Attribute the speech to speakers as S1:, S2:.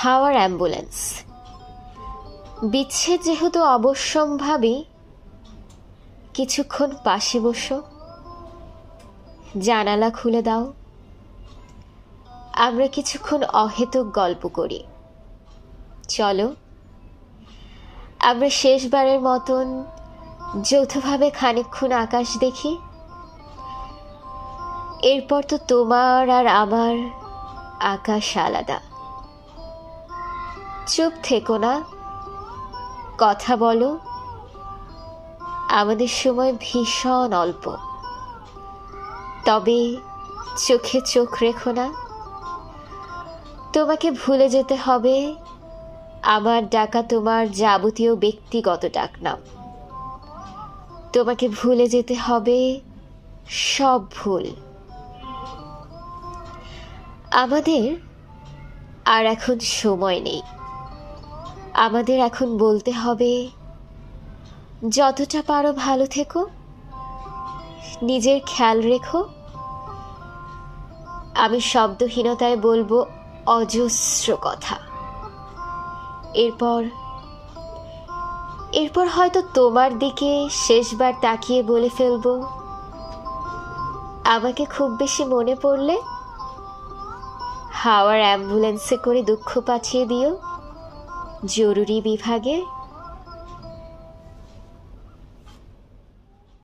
S1: হাওয়ার অ্যাম্বুলেন্স। বিচ্ছেদ যেহেতু অবশ্যম্ভাবী, কিছুক্ষণ পাশে বসো, জানালা খুলে দাও, আমরা কিছুক্ষণ অহেতুক গল্প করি। চলো আমরা শেষবারের মতন যৌথভাবে খানিকক্ষণ আকাশ দেখি। এরপর তো তোমার আর আমার আকাশ আলাদা। চুপ থেকো না, কথা বলো। আমাদের সময় ভীষণ অল্প, তবে চোখে চোখ রেখো না। তোমাকে ভুলে যেতে হবে আমার ডাকা তোমার যাবতীয় ব্যক্তিগত ডাকনাম। তোমাকে ভুলে যেতে হবে সব ভুল। আমাদের আর এখন সময় নেই। আমাদের এখন বলতে হবে, যতটা পারো ভালো থেকো, নিজের খেয়াল রেখো। আমি শব্দহীনতায় বলবো অজস্র কথা। এরপর হয়তো তোমার দিকে শেষবার তাকিয়ে বলে ফেলবো, আমাকে খুব বেশি মনে পড়লে হাওয়ার অ্যাম্বুলেন্সে করে দুঃখ পাঠিয়ে দিও জরুরি বিভাগে।